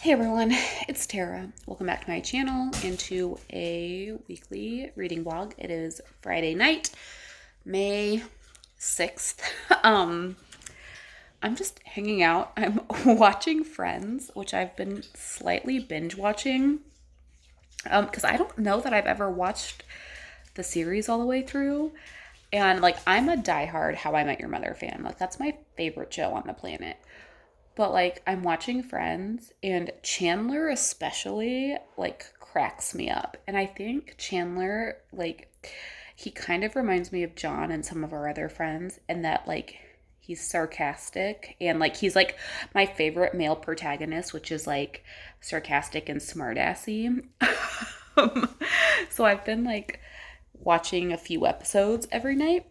Hey everyone, it's Tara. Welcome back to my channel and to a weekly reading vlog. It is Friday night, May 6th. Um, I'm just hanging out. I'm watching Friends, which I've been slightly binge watching. Because I don't know that I've ever watched the series all the way through. And like I'm a diehard How I Met Your Mother fan. Like that's my favorite show on the planet. But like I'm watching Friends and Chandler especially like cracks me up. And I think Chandler like he kind of reminds me of John and some of our other friends and that like he's sarcastic and like he's like my favorite male protagonist, which is like sarcastic and smartassy. um, so I've been like watching a few episodes every night.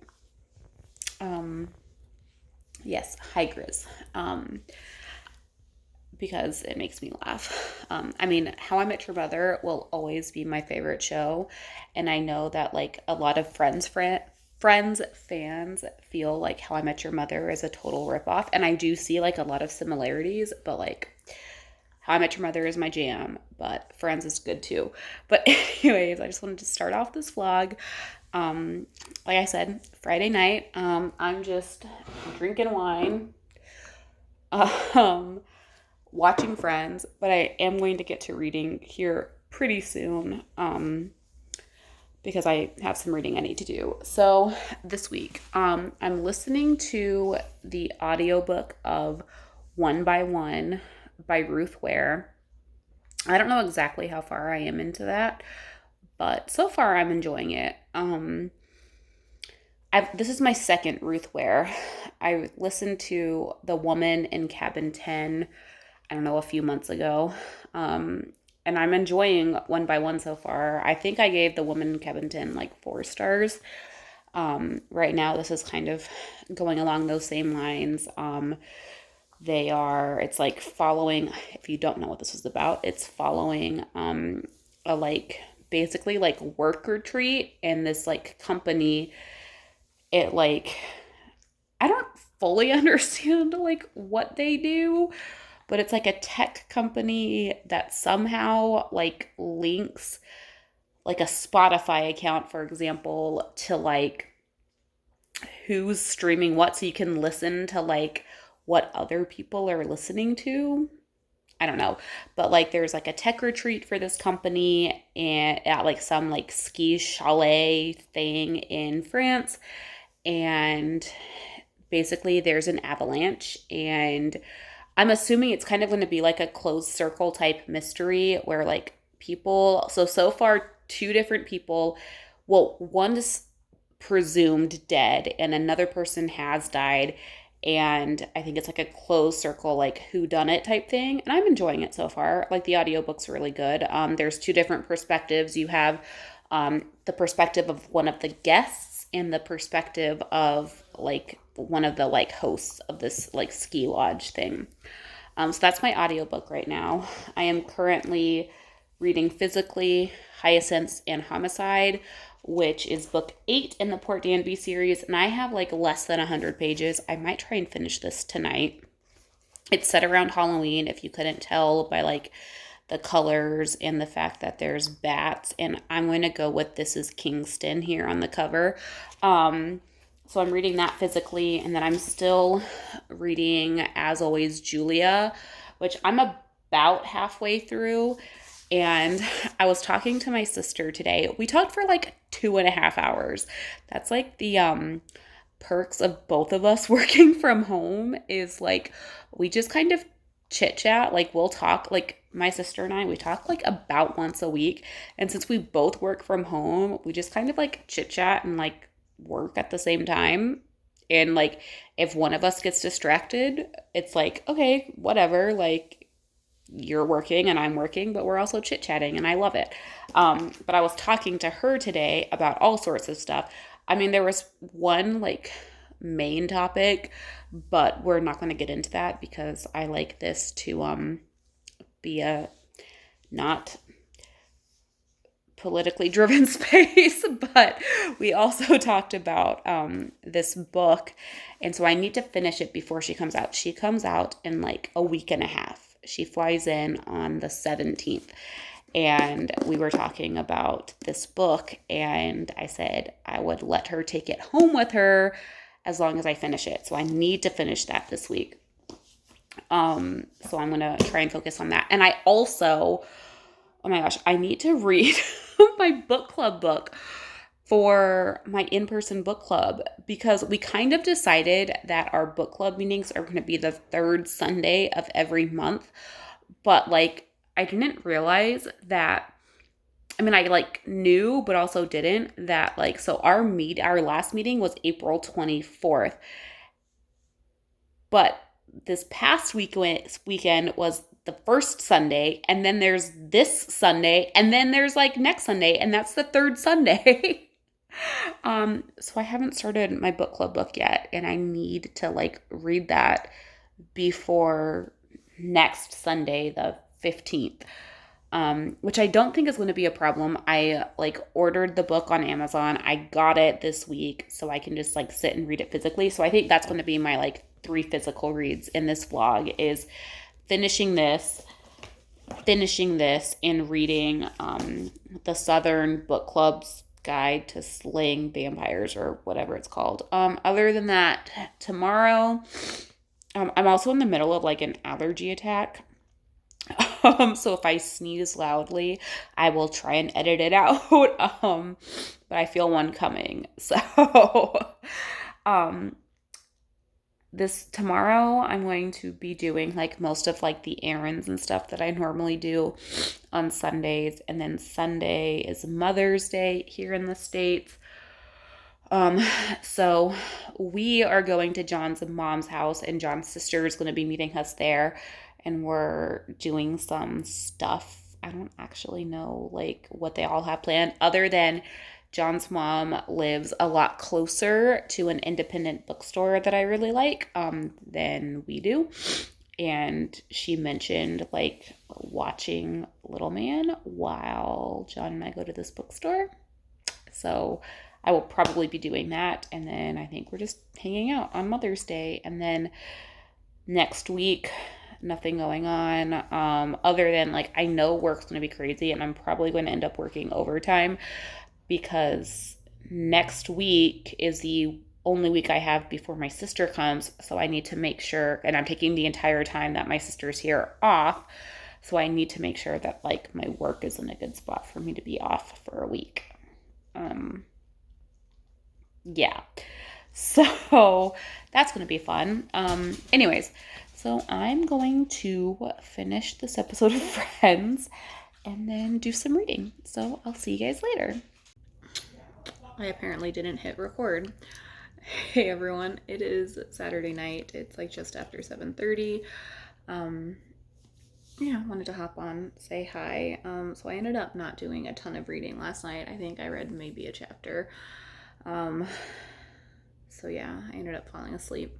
Um yes, hi Grizz. Because it makes me laugh. I mean, How I Met Your Mother will always be my favorite show, and I know that like a lot of Friends fans feel like How I Met Your Mother is a total ripoff, and I do see like a lot of similarities, but like How I Met Your Mother is my jam, but Friends is good too. But anyways, I just wanted to start off this vlog. Like I said, Friday night. I'm just drinking wine. Um, watching Friends, but I am going to get to reading here pretty soon because I have some reading I need to do. So this week, I'm listening to the audiobook of One by One by Ruth Ware. I don't know exactly how far I am into that, but so far I'm enjoying it. This is my second Ruth Ware. I listened to The Woman in Cabin 10, I don't know, a few months ago. And I'm enjoying One by One so far. I think I gave The Woman in Cabin 10 like 4 stars. Right now, this is kind of going along those same lines. It's like following, if you don't know what this is about, it's following a like basically like work retreat and this like company. It like I don't fully understand like what they do, but it's like a tech company that somehow like links like a Spotify account, for example, to like who's streaming what so you can listen to like what other people are listening to. I don't know. But like there's like a tech retreat for this company and at like some like ski chalet thing in France and basically there's an avalanche and I'm assuming it's kind of going to be like a closed circle type mystery where like so far two different people, well, one's presumed dead and another person has died and I think it's like a closed circle like who done it type thing and I'm enjoying it so far. Like the audiobook's really good. There's two different perspectives. You have the perspective of one of the guests and the perspective of like one of the like hosts of this like ski lodge thing. So that's my audiobook right now. I am currently reading Physically, Hyacinths, and Homicide, which is book 8 in the Port Danby series, and I have like less than 100 pages. I might try and finish this tonight. It's set around Halloween, if you couldn't tell by like the colors and the fact that there's bats, and I'm going to go with This Is Kingston here on the cover. So I'm reading that physically, and then I'm still reading, as always, Julia, which I'm about halfway through. And I was talking to my sister today. We talked for like 2.5 hours. That's like the perks of both of us working from home is like we just kind of chit chat. Like we'll talk, like my sister and I, we talk like about once a week. And since we both work from home, we just kind of like chit chat and like work at the same time. And like if one of us gets distracted, it's like, okay, whatever, like you're working and I'm working, but we're also chit chatting and I love it. But I was talking to her today about all sorts of stuff. I mean, there was one like main topic, but we're not going to get into that because I like this to be a not politically driven space, but we also talked about this book. And so I need to finish it before she comes out. She comes out in like a week and a half. She flies in on the 17th. And we were talking about this book, and I said I would let her take it home with her as long as I finish it. So I need to finish that this week. So I'm going to try and focus on that. And I also, oh my gosh, I need to read my book club book for my in-person book club, because we kind of decided that our book club meetings are going to be the third Sunday of every month. But like, I didn't realize that, I mean, I like knew, but also didn't, that like, so our last meeting was April 24th. But this past weekend was the first Sunday, and then there's this Sunday, and then there's like next Sunday, and that's the third Sunday. So I haven't started my book club book yet, and I need to like read that before next Sunday, the 15th. Which I don't think is going to be a problem. I like ordered the book on Amazon. I got it this week, so I can just like sit and read it physically. So I think that's going to be my like 3 physical reads in this vlog, is finishing this, and reading the Southern Book Club's Guide to Slaying Vampires, or whatever it's called. Other than that, tomorrow, I'm also in the middle of like an allergy attack. So if I sneeze loudly, I will try and edit it out. But I feel one coming. So, this tomorrow I'm going to be doing like most of like the errands and stuff that I normally do on Sundays. And then Sunday is Mother's Day here in the States. So we are going to John's mom's house, and John's sister is going to be meeting us there, and we're doing some stuff. I don't actually know like what they all have planned, other than John's mom lives a lot closer to an independent bookstore that I really like than we do. And she mentioned like watching Little Man while John and I go to this bookstore. So I will probably be doing that. And then I think we're just hanging out on Mother's Day. And then next week, nothing going on other than like, I know work's going to be crazy, and I'm probably going to end up working overtime, because next week is the only week I have before my sister comes. So I need to make sure, and I'm taking the entire time that my sister's here off. So I need to make sure that like my work is in a good spot for me to be off for a week. Yeah. So that's going to be fun. Anyways, so I'm going to finish this episode of Friends and then do some reading. So I'll see you guys later. I apparently didn't hit record. Hey everyone, it is Saturday night. It's like just after 7:30. Yeah, I wanted to hop on, say hi. So I ended up not doing a ton of reading last night. I think I read maybe a chapter. So yeah, I ended up falling asleep.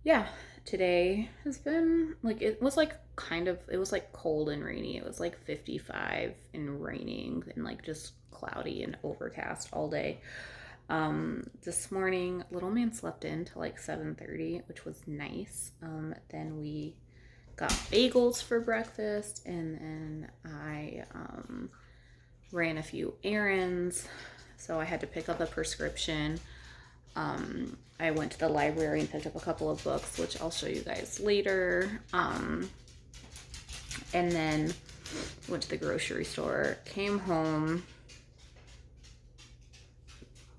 Yeah, today has been like, it was like cold and rainy. It was like 55 and raining and like just cloudy and overcast all day. This morning, Little Man slept in till like 7:30, which was nice. Then we got bagels for breakfast, and then I ran a few errands. So I had to pick up a prescription. I went to the library and picked up a couple of books, which I'll show you guys later. And then went to the grocery store, came home.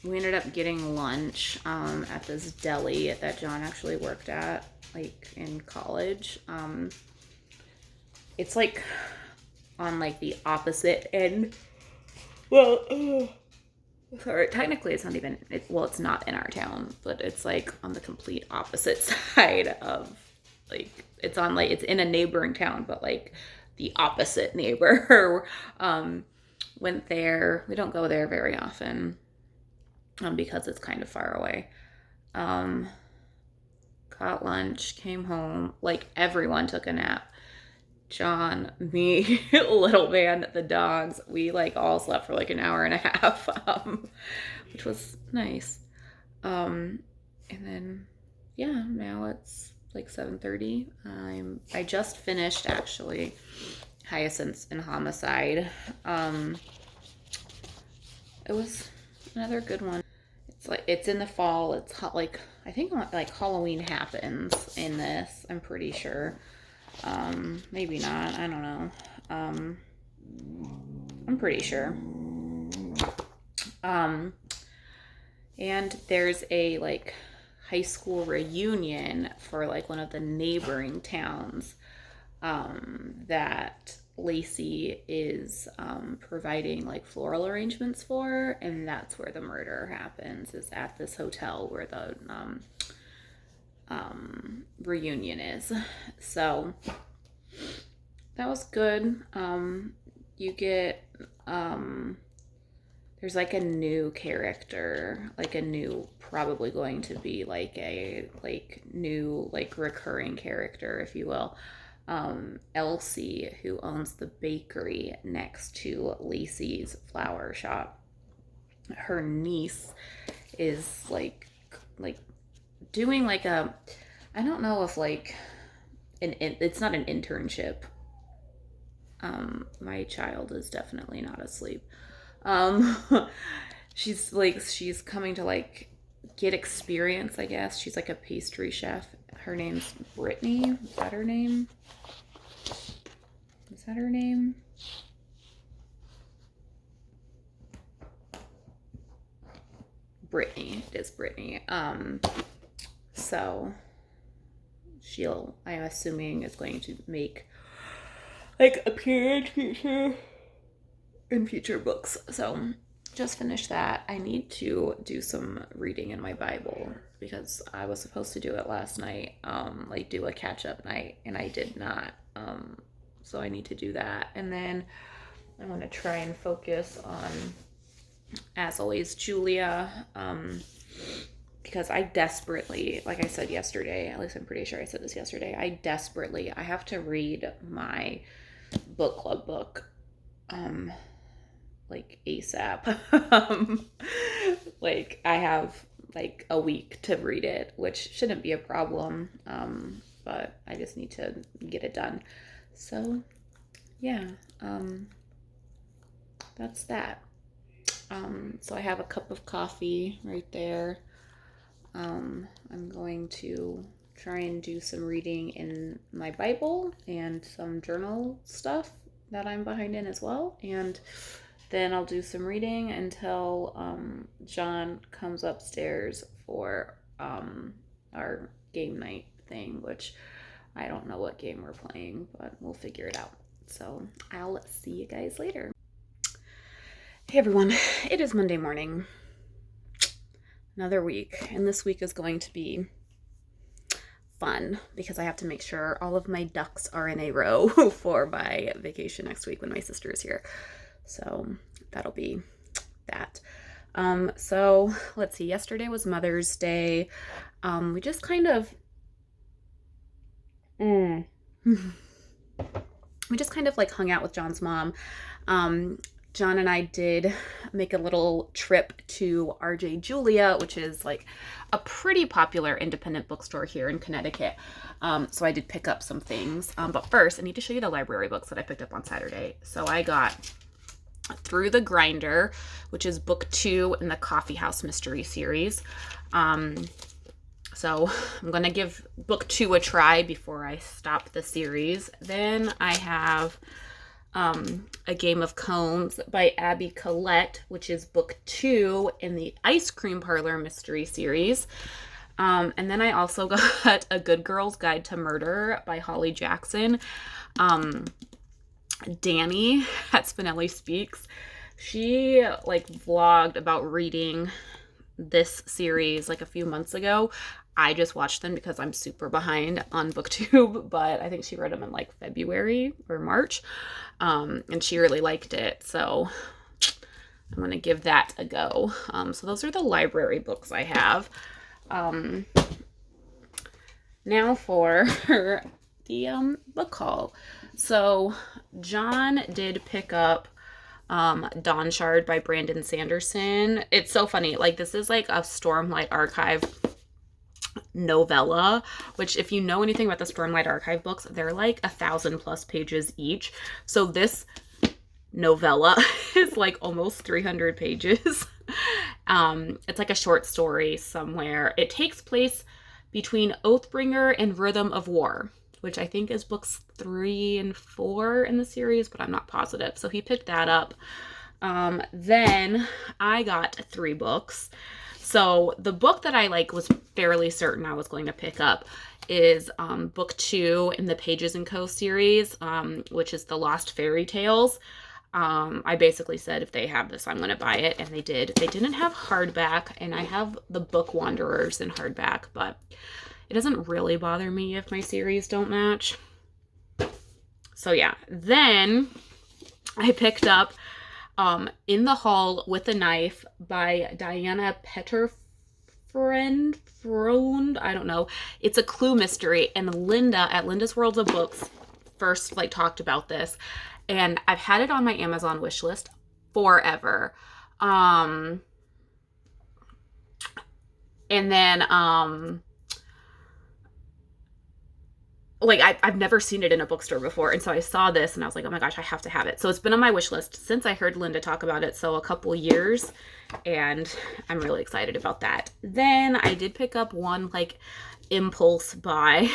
We ended up getting lunch at this deli that John actually worked at, like in college. It's like on like the opposite end. Well, sorry, technically it's not even, it's not in our town, but it's like on the complete opposite side of, like, it's in a neighboring town, but like the opposite neighbor. Went there. We don't go there very often because it's kind of far away. Got lunch, came home, like everyone took a nap. John, me, Little Man, the dogs, we like all slept for like an hour and a half, which was nice. And then, yeah, now it's like 7:30. I just finished actually Hyacinths and Homicide. It was another good one. It's like it's in the fall. It's hot, like I think like Halloween happens in this. I'm pretty sure. Maybe not. I don't know. I'm pretty sure. And there's a like high school reunion for like one of the neighboring towns that Lacey is providing like floral arrangements for, and that's where the murder happens, is at this hotel where the reunion is. So that was good. You get there's like a new character, like a new, probably going to be like a like new like recurring character, if you will. Elsie, who owns the bakery next to Lacey's flower shop. Her niece is like doing like a, I don't know if like it's not an internship. My child is definitely not asleep. She's coming to like get experience, I guess. She's like a pastry chef. Her name's Brittany. Is that her name? Is that her name? Brittany. It is Brittany. So she'll, I'm assuming, is going to make like appear in future books. So just finished that. I need to do some reading in my Bible because I was supposed to do it last night, like do a catch-up night, and I did not. So I need to do that. And then I want to try and focus on, as always, Julia, because I desperately, like I said yesterday, at least I'm pretty sure I said this yesterday, I have to read my book club book, like ASAP. Like I have like a week to read it, which shouldn't be a problem, but I just need to get it done. So yeah, that's that. So I have a cup of coffee right there. I'm going to try and do some reading in my Bible and some journal stuff that I'm behind in as well. And then I'll do some reading until John comes upstairs for our game night thing, which I don't know what game we're playing, but we'll figure it out. So I'll see you guys later. Hey everyone, it is Monday morning. Another week, and this week is going to be fun because I have to make sure all of my ducks are in a row for my vacation next week when my sister is here. So that'll be that. So let's see, yesterday was Mother's Day. We just kind of like hung out with John's mom. John and I did make a little trip to RJ Julia, which is like a pretty popular independent bookstore here in Connecticut. So I did pick up some things. But first, I need to show you the library books that I picked up on Saturday. So I got Through the Grinder, which is book 2 in the Coffee House Mystery series. So I'm going to give book 2 a try before I stop the series. Then I have A Game of Cones by Abby Collette, which is book 2 in the Ice Cream Parlor Mystery series. And then I also got A Good Girl's Guide to Murder by Holly Jackson. Danny at Spinelli Speaks, she like vlogged about reading this series like a few months ago. I just watched them because I'm super behind on BookTube, but I think she read them in like February or March, and she really liked it. So I'm going to give that a go. So those are the library books I have. Now for the book haul. So John did pick up Dawn Shard by Brandon Sanderson. It's so funny. Like, this is like a Stormlight Archive novella, which if you know anything about the Stormlight Archive books, they're like 1,000+ pages each. So this novella is like almost 300 pages. It's like a short story somewhere. It takes place between Oathbringer and Rhythm of War, which I think is books 3 and 4 in the series, but I'm not positive. So he picked that up. Then I got 3 books. So the book that I like was fairly certain I was going to pick up is book 2 in the Pages & Co. series, which is The Lost Fairy Tales. I basically said, if they have this, I'm going to buy it, and they did. They didn't have hardback, and I have the Book Wanderers in hardback, but it doesn't really bother me if my series don't match. So yeah, then I picked up In the Hall with a Knife by Diana Petterfround. I don't know. It's a clue mystery, and Linda at Linda's World of Books first like talked about this, and I've had it on my Amazon wish list forever. And then like I've never seen it in a bookstore before, and so I saw this and I was like, oh my gosh, I have to have it. So it's been on my wish list since I heard Linda talk about it, so a couple years, and I'm really excited about that. Then I did pick up one like impulse buy.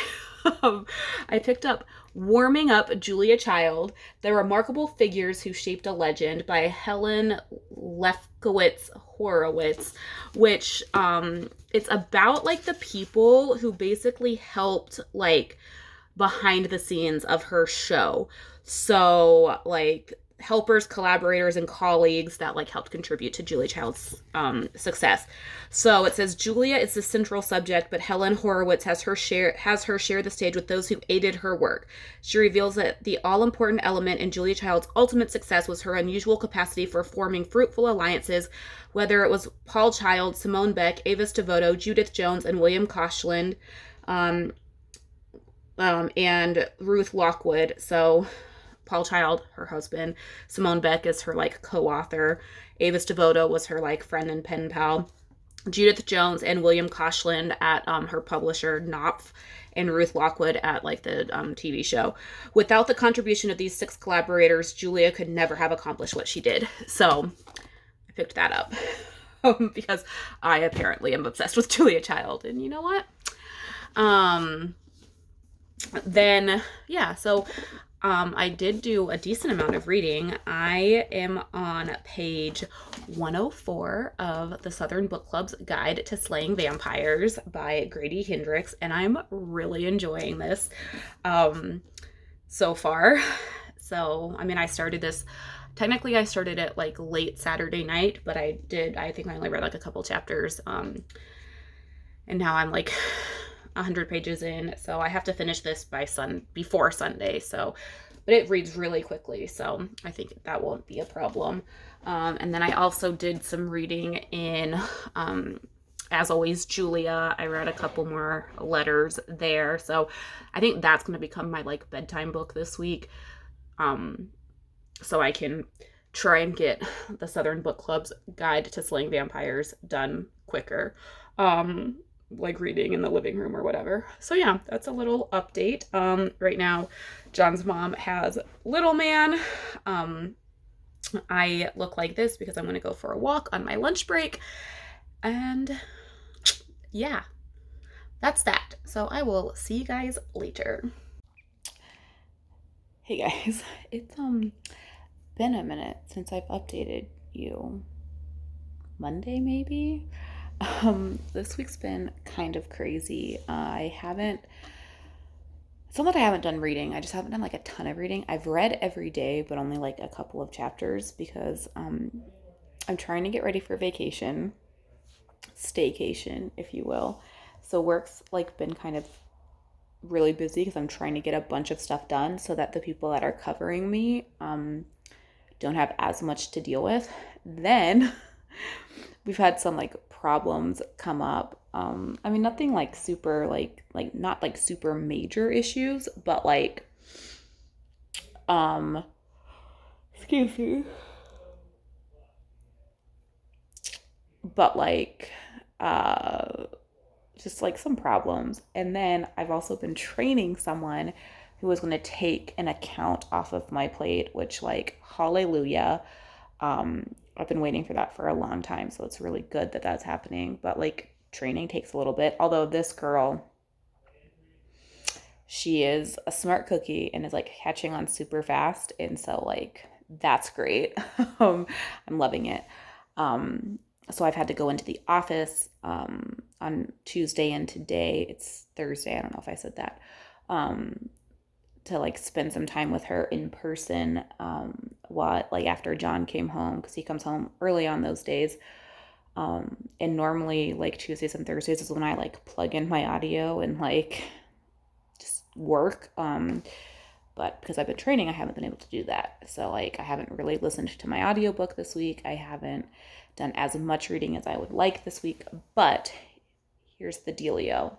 I picked up Warming Up Julia Child, The Remarkable Figures Who Shaped a Legend by Helen Lefkowitz Horowitz, which it's about like the people who basically helped like behind the scenes of her show. So like helpers, collaborators, and colleagues that like helped contribute to Julia Child's success. So it says Julia is the central subject, but Helen Horowitz has her share the stage with those who aided her work. She reveals that the all-important element in Julia Child's ultimate success was her unusual capacity for forming fruitful alliances, whether it was Paul Child, Simone Beck, Avis Devoto, Judith Jones, and William Koshland, and Ruth Lockwood. So Paul Child, her husband. Simone Beck is her like co-author. Avis Devoto was her like friend and pen pal. Judith Jones and William Koshland at her publisher Knopf, and Ruth Lockwood at like the TV show. Without the contribution of these 6 collaborators, Julia could never have accomplished what she did. So I picked that up because I apparently am obsessed with Julia Child, and you know what? Then yeah, so I did do a decent amount of reading. I am on page 104 of the Southern Book Club's Guide to Slaying Vampires by Grady Hendrix, and I'm really enjoying this so far. So, I mean, I started this, technically I started it like late Saturday night, but I think I only read like a couple chapters, and now I'm like 100 pages in, so I have to finish this before Sunday. So, but it reads really quickly, so I think that won't be a problem. And then I also did some reading in, As Always, Julia. I read a couple more letters there, so I think that's going to become my like bedtime book this week. So I can try and get the Southern Book Club's Guide to Slaying Vampires done quicker. Like reading in the living room or whatever. So yeah, that's a little update. Right now, John's mom has little man. I look like this because I'm going to go for a walk on my lunch break. And yeah, that's that. So I will see you guys later. Hey guys, it's been a minute since I've updated you. Monday maybe? This week's been kind of crazy. It's not that I haven't done reading. I just haven't done like a ton of reading. I've read every day, but only like a couple of chapters because I'm trying to get ready for vacation, staycation, if you will. So work's like been kind of really busy because I'm trying to get a bunch of stuff done so that the people that are covering me don't have as much to deal with. Then we've had some like problems come up. I mean, nothing like super like not like super major issues, but like excuse me. But like just like some problems. And then I've also been training someone who was going to take an account off of my plate, which, like, hallelujah. I've been waiting for that for a long time, so it's really good that that's happening. But like, training takes a little bit. Although this girl, she is a smart cookie and is like catching on super fast, and so like that's great. I'm loving it. So I've had to go into the office on Tuesday, and today it's Thursday. I don't know if I said that. To like spend some time with her in person, what like after John came home, because he comes home early on those days. And normally like Tuesdays and Thursdays is when I like plug in my audio and like just work. But because I've been training, I haven't been able to do that. So like I haven't really listened to my audiobook this week. I haven't done as much reading as I would like this week. But here's the dealio.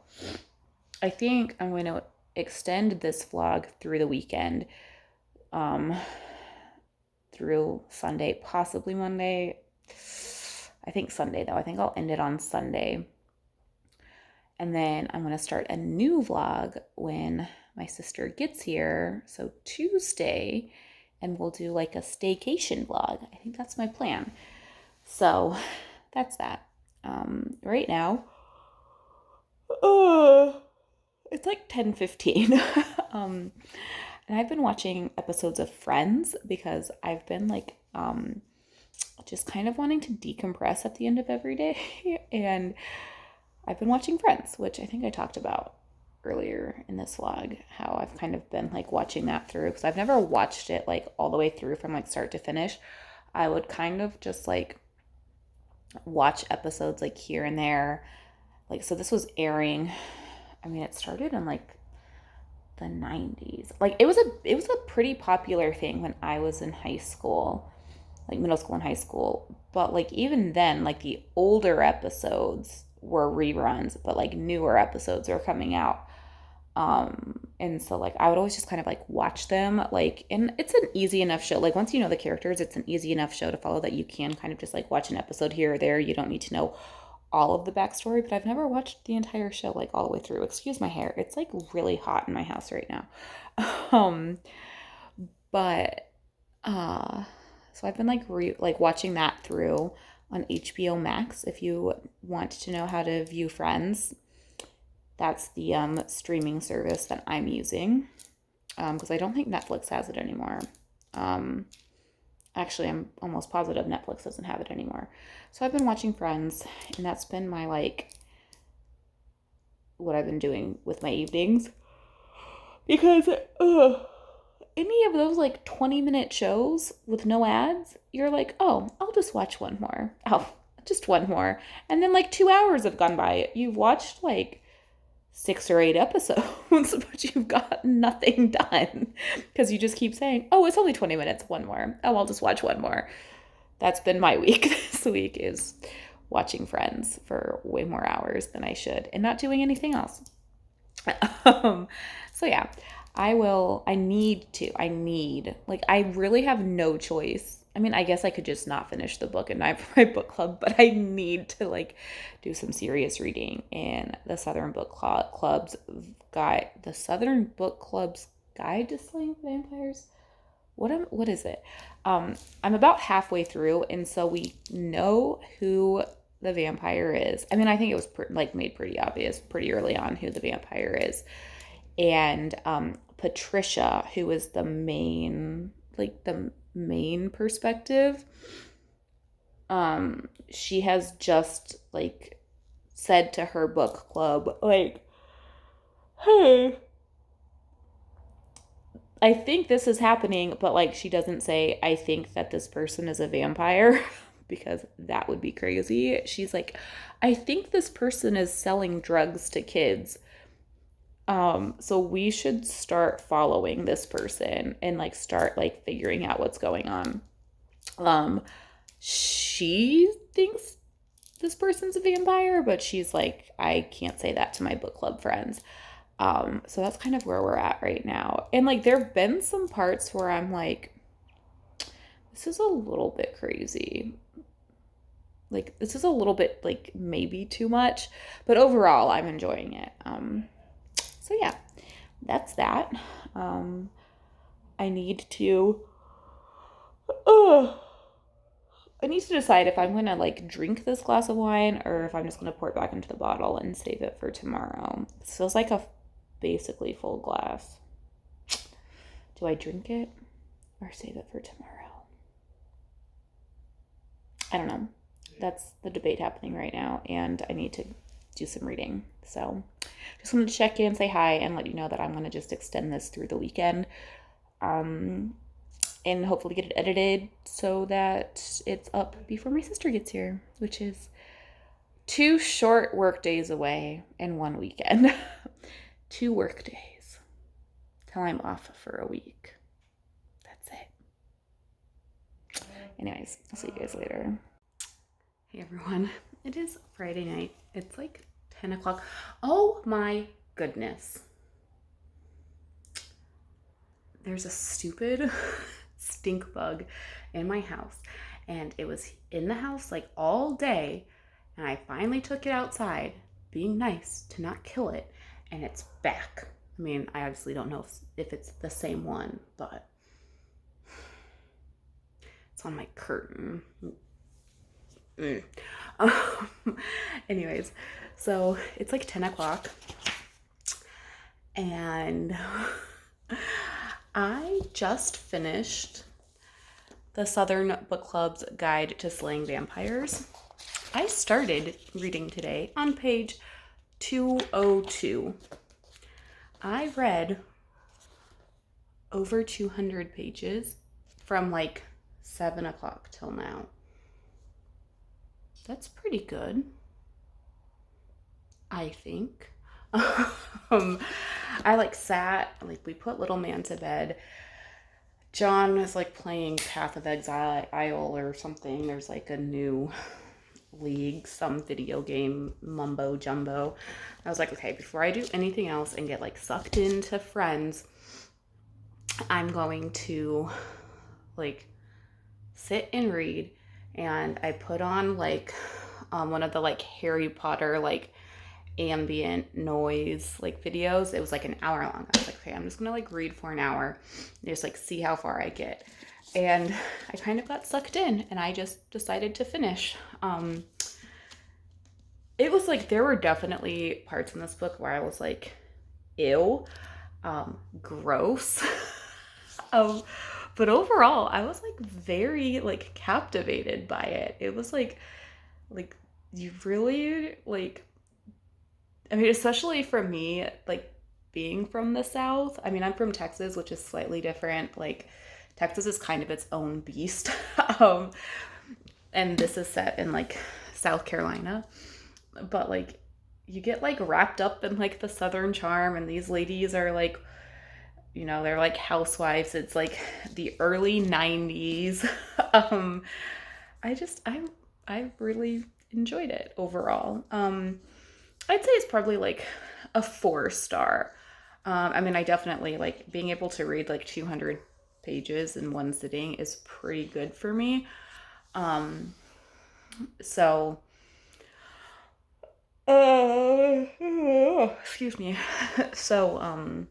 I think I'm going to extend this vlog through the weekend, through Sunday, possibly Monday. I think Sunday, though. I think I'll end it on Sunday. And then I'm going to start a new vlog when my sister gets here. So Tuesday, and we'll do like a staycation vlog. I think that's my plan. So that's that. Right now, it's like 10:15. And I've been watching episodes of Friends because I've been like just kind of wanting to decompress at the end of every day. And I've been watching Friends, which I think I talked about earlier in this vlog, how I've kind of been like watching that through, because I've never watched it like all the way through from like start to finish. I would kind of just like watch episodes like here and there. Like, so this was airing, I mean, it started in like the 90s. Like it was a pretty popular thing when I was in high school, like middle school and high school. But like even then, like the older episodes were reruns, but like newer episodes are coming out. And so like I would always just kind of like watch them, like, and it's an easy enough show. Like once you know the characters, it's an easy enough show to follow that you can kind of just like watch an episode here or there. You don't need to know all of the backstory, but I've never watched the entire show like all the way through. Excuse my hair. It's like really hot in my house right now. Um, but so I've been like watching that through on HBO Max. If you want to know how to view Friends, that's the streaming service that I'm using, because I don't think Netflix has it anymore. Actually, I'm almost positive Netflix doesn't have it anymore. So I've been watching Friends, and that's been my like what I've been doing with my evenings, because any of those like 20-minute shows with no ads, you're like, oh, I'll just watch one more. Oh, just one more. And then like 2 hours have gone by. You've watched like 6 or 8 episodes, but you've got nothing done because you just keep saying, oh, it's only 20 minutes, one more. Oh, I'll just watch one more. That's been my week this week, is watching Friends for way more hours than I should and not doing anything else. So yeah, I really have no choice. I mean, I guess I could just not finish the book and not for my book club, but I need to like do some serious reading. And the Southern Book Club's Guide to Slaying Vampires. What is it? I'm about halfway through, and so we know who the vampire is. I mean, I think it was made pretty obvious pretty early on who the vampire is. And Patricia, who is the main perspective, she has just like said to her book club, like, hey, I think this is happening, but like she doesn't say, I think that this person is a vampire, because that would be crazy. She's like, I think this person is selling drugs to kids. So we should start following this person and like start like figuring out what's going on. She thinks this person's a vampire, but she's like, I can't say that to my book club friends. So that's kind of where we're at right now. And like there have been some parts where I'm like, this is a little bit crazy. like this is a little bit like maybe too much, but overall I'm enjoying it. So yeah, that's that. Um, I need to uh, I need to decide if I'm gonna like drink this glass of wine or if I'm just gonna pour it back into the bottle and save it for tomorrow. It feels like a basically full glass. Do I drink it or save it for tomorrow? I don't know. That's the debate happening right now, and I need to do some reading. So just wanted to check in, say hi, and let you know that I'm gonna just extend this through the weekend. Um, and hopefully get it edited so that it's up before my sister gets here, which is 2 short work days away in one weekend. 2 work days till I'm off for a week. That's it. Anyways, I'll see you guys later. Hey everyone, it is Friday night. It's like 10 o'clock. Oh my goodness. There's a stupid stink bug in my house, and it was in the house like all day, and I finally took it outside, being nice to not kill it, and it's back. I mean, I obviously don't know if it's the same one, but it's on my curtain. Anyways, so it's like 10 o'clock, and I just finished the Southern Book Club's Guide to Slaying Vampires. I started reading today on page 202. I read over 200 pages from like 7 o'clock till now. That's pretty good, I think. I like sat, like we put little man to bed. John was like playing Path of Exile or something. There's like a new league, some video game mumbo jumbo. I was like, okay, before I do anything else and get like sucked into Friends, I'm going to like sit and read. And I put on like one of the like Harry Potter like ambient noise like videos. It was like an hour long. I was like, okay, I'm just gonna like read for an hour and just like see how far I get. And I kind of got sucked in, and I just decided to finish. It was like there were definitely parts in this book where I was like, ew, gross. But overall, I was like very like captivated by it. It was like you really like, I mean, especially for me, like being from the South. I mean, I'm from Texas, which is slightly different. Like Texas is kind of its own beast. um, and this is set in like South Carolina. But like you get like wrapped up in like the Southern charm, and these ladies are like, you know, they're like housewives. It's like the early 90s. um I really enjoyed it overall. I'd say it's probably like a 4 star. I mean, I definitely like being able to read like 200 pages in one sitting is pretty good for me. So excuse me. So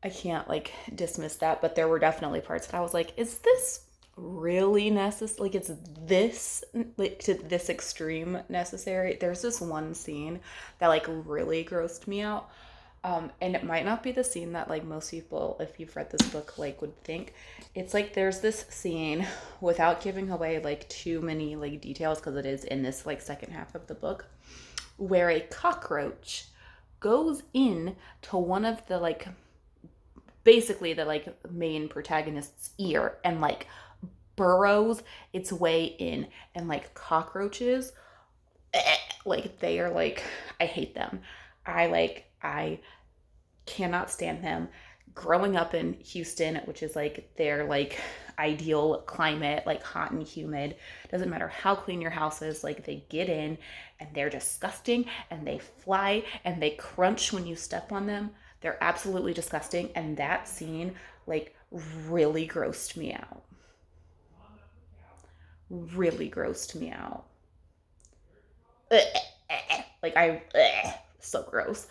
I can't like dismiss that, but there were definitely parts that I was like, is this really necessary? Like, it's this like to this extreme necessary? There's this one scene that like really grossed me out. And it might not be the scene that like most people, if you've read this book, like would think. It's like there's this scene, without giving away like too many like details, because it is in this like second half of the book, where a cockroach goes in to one of the like basically the like main protagonist's ear and like burrows its way in. And like cockroaches, like they are like, I hate them. I cannot stand them. Growing up in Houston, which is like their like ideal climate, like hot and humid, doesn't matter how clean your house is, like they get in and they're disgusting, and they fly and they crunch when you step on them. They're absolutely disgusting, and that scene like really grossed me out. really grossed me out. Like so gross.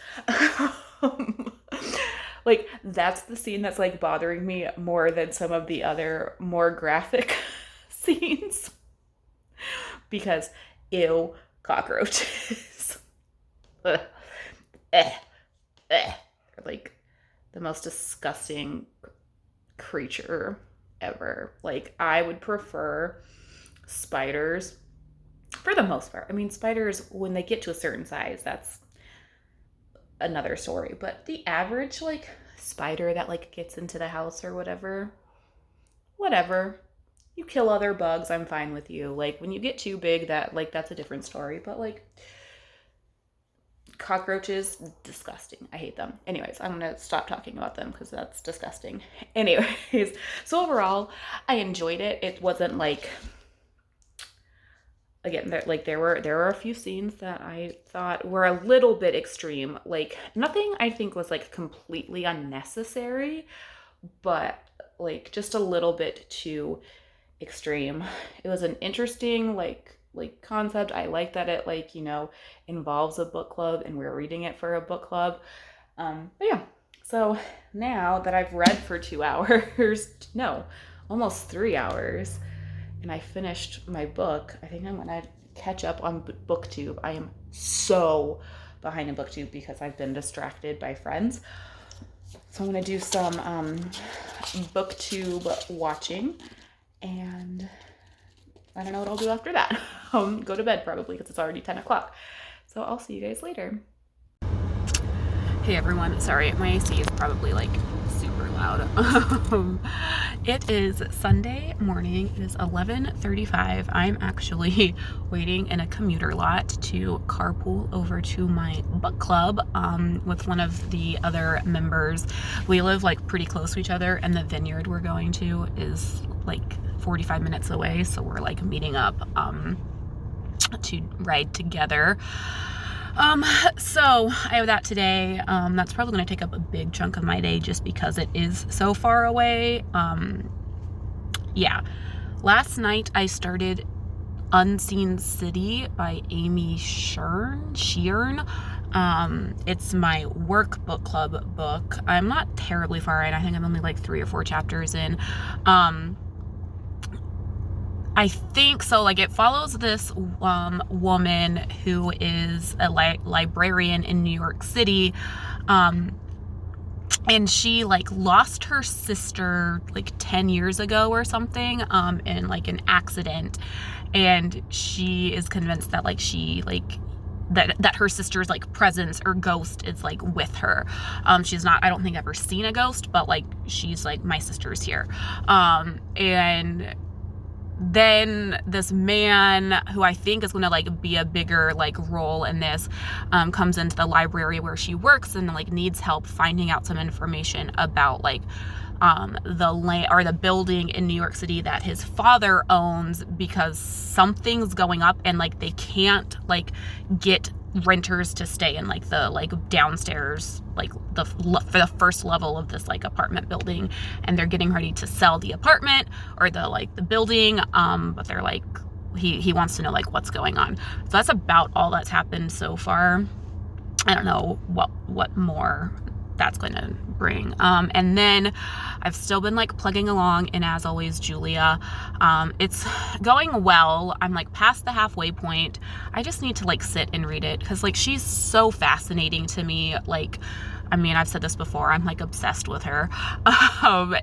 Like that's the scene that's like bothering me more than some of the other more graphic scenes because ew, cockroaches. Ugh. Eh, eh. Like the most disgusting creature ever. Like I would prefer spiders for the most part. I mean, spiders, when they get to a certain size, that's another story. But the average, like, spider that, like, gets into the house or whatever. You kill other bugs, I'm fine with you. Like, when you get too big, that's a different story. But, like, cockroaches, disgusting. I hate them. Anyways, I'm gonna stop talking about them because that's disgusting. Anyways, so overall, I enjoyed it. It wasn't like, again, there were a few scenes that I thought were a little bit extreme. Like nothing I think was like completely unnecessary, but like just a little bit too extreme. It was an interesting like concept. I like that it like, involves a book club and we're reading it for a book club. But yeah. So now that I've read for 2 hours, no, almost 3 hours, and I finished my book, I think I'm gonna catch up on BookTube. I am so behind in BookTube because I've been distracted by friends. So I'm gonna do some BookTube watching, and I don't know what I'll do after that. Go to bed probably because it's already 10 o'clock. So I'll see you guys later. Hey everyone, sorry, my AC is probably like super loud. It is Sunday morning. It is 11:35. I'm actually waiting in a commuter lot to carpool over to my book club with one of the other members. We live like pretty close to each other, and the vineyard we're going to is like 45 minutes away, so we're like meeting up to ride together. So I have that today. That's probably going to take up a big chunk of my day just because it is so far away. Yeah. Last night I started Unseen City by Amy Shearn. It's my work book club book. I'm not terribly far in. I think I'm only like 3 or 4 chapters in. I think so. Like it follows this woman who is a librarian in New York City, and she like lost her sister like 10 years ago or something in like an accident, and she is convinced that like she like that her sister's like presence or ghost is like with her. She's not, I don't think, ever seen a ghost, but like she's like, my sister's here, and then this man who I think is going to like be a bigger like role in this comes into the library where she works and like needs help finding out some information about like the land or the building in New York City that his father owns, because something's going up and like they can't like get renters to stay in like the like downstairs, like for the first level of this like apartment building, and they're getting ready to sell the apartment or the building, but they're like he wants to know like what's going on. So that's about all that's happened so far. I don't know what more that's going to bring. And then I've still been like plugging along in As Always Julia. It's going well. I'm like past the halfway point. I just need to like sit and read it because like she's so fascinating to me. Like, I mean, I've said this before, I'm like obsessed with her.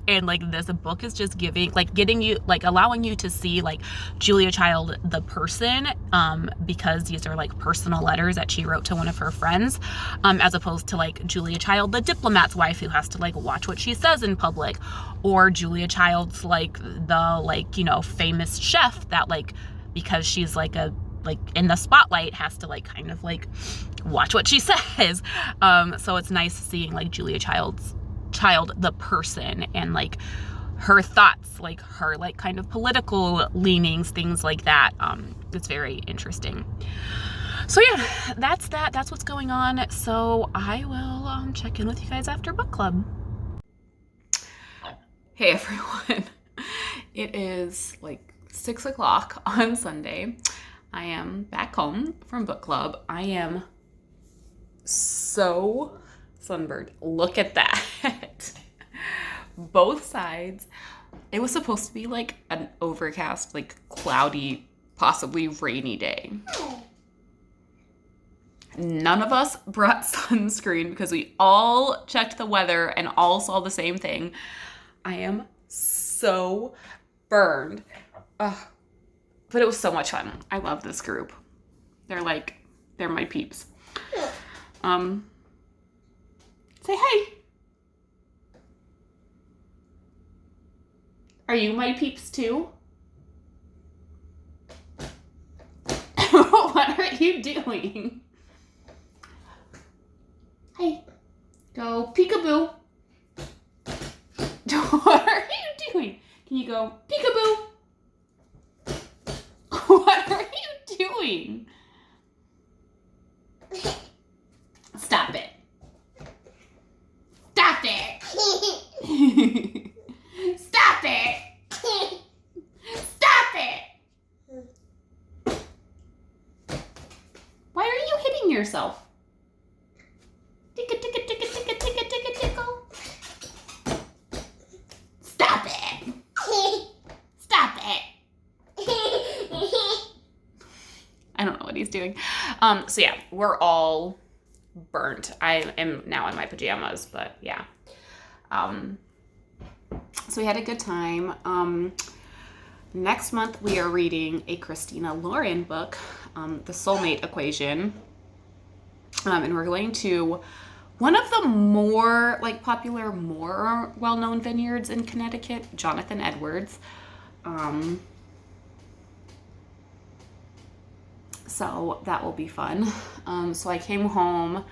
And like this book is just getting you, like allowing you to see like Julia Child, the person, because these are like personal letters that she wrote to one of her friends, as opposed to like Julia Child, the diplomat's wife who has to like watch what she says in public, or Julia Child's like the famous chef that like, because she's like in the spotlight has to like kind of like watch what she says. So it's nice seeing like Julia Child the person, and like her thoughts, like her like kind of political leanings, things like that. It's very interesting. So yeah, that's what's going on. So I will check in with you guys after book club. Hey everyone. It is like 6:00 on Sunday. I am back home from book club. I am so sunburned. Look at that. Both sides. It was supposed to be like an overcast, like cloudy, possibly rainy day. None of us brought sunscreen because we all checked the weather and all saw the same thing. I am so burned. Ugh. But it was so much fun. I love this group. They're my peeps. Say hey. Are you my peeps too? What are you doing? Hey, go peekaboo. What are you doing? Can you go peekaboo? What are you doing? Stop it. Stop it. Stop it. Stop it. Why are you hitting yourself? Ticka, ticka, ticka, ticka, ticka, ticka, tickle. Stop it. Stop it. I don't know what he's doing. So yeah, we're all burnt. I am now in my pajamas, but yeah. So we had a good time. Next month we are reading a Christina Lauren book, The Soulmate Equation. And we're going to one of the more popular, more well-known vineyards in Connecticut, Jonathan Edwards. So that will be fun. So I came home.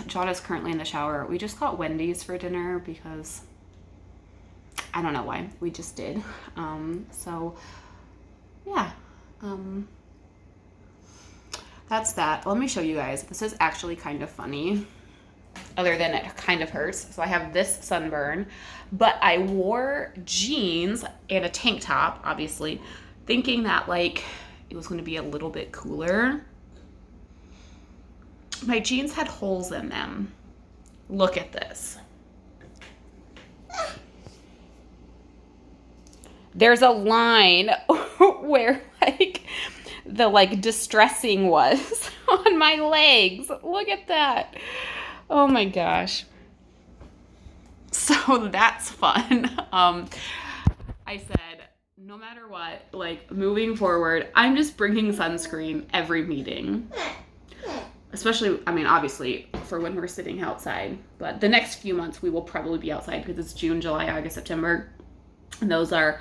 John is currently in the shower. We just got Wendy's for dinner because I don't know why. We just did. So yeah. That's that. Let me show you guys. This is actually kind of funny, other than it kind of hurts. So I have this sunburn, but I wore jeans and a tank top, obviously, thinking that it was going to be a little bit cooler. My jeans had holes in them. Look at this. There's a line where the distressing was on my legs. Look at that. Oh my gosh. So that's fun. I said, no matter what, moving forward, I'm just bringing sunscreen every meeting. Especially, obviously, for when we're sitting outside. But the next few months, we will probably be outside because it's June, July, August, September. And those are,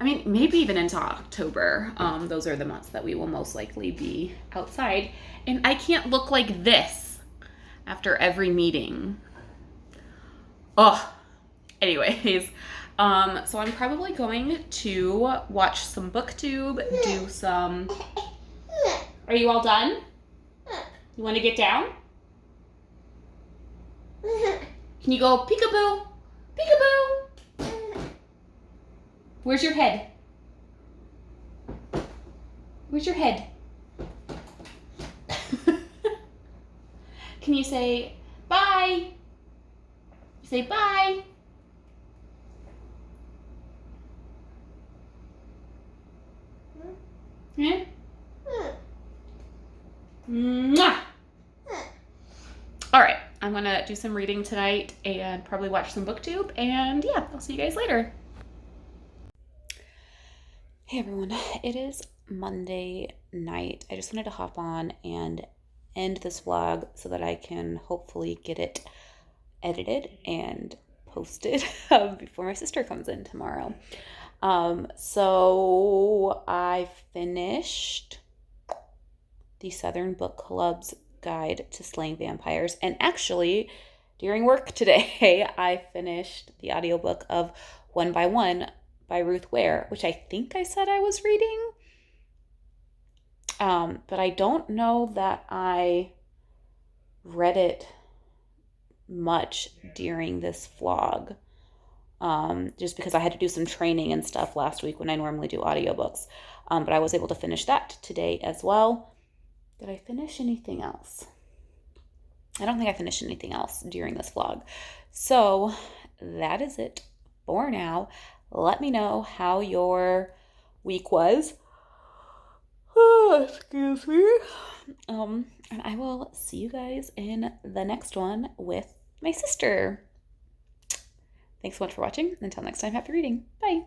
maybe even into October. Those are the months that we will most likely be outside. And I can't look like this after every meeting. Oh, anyways. So I'm probably going to watch some BookTube, do some... Are you all done? You want to get down? Can you go peekaboo? Peekaboo! Where's your head? Where's your head? Can you say bye? Say bye. Yeah? Mwah! All right, I'm gonna do some reading tonight and probably watch some BookTube, and yeah, I'll see you guys later. Hey everyone, it is Monday night. I just wanted to hop on and end this vlog so that I can hopefully get it edited and posted before my sister comes in tomorrow. So I finished the Southern Book Club's Guide to Slaying Vampires, and actually during work today I finished the audiobook of One by One by Ruth Ware, which I think I said I was reading, but I don't know that I read it much during this vlog. just because I had to do some training and stuff last week when I normally do audiobooks. But I was able to finish that today as well. Did I finish anything else? I don't think I finished anything else during this vlog. So that is it for now. Let me know how your week was. Oh, excuse me. And I will see you guys in the next one with my sister. Thanks so much for watching. Until next time, happy reading. Bye.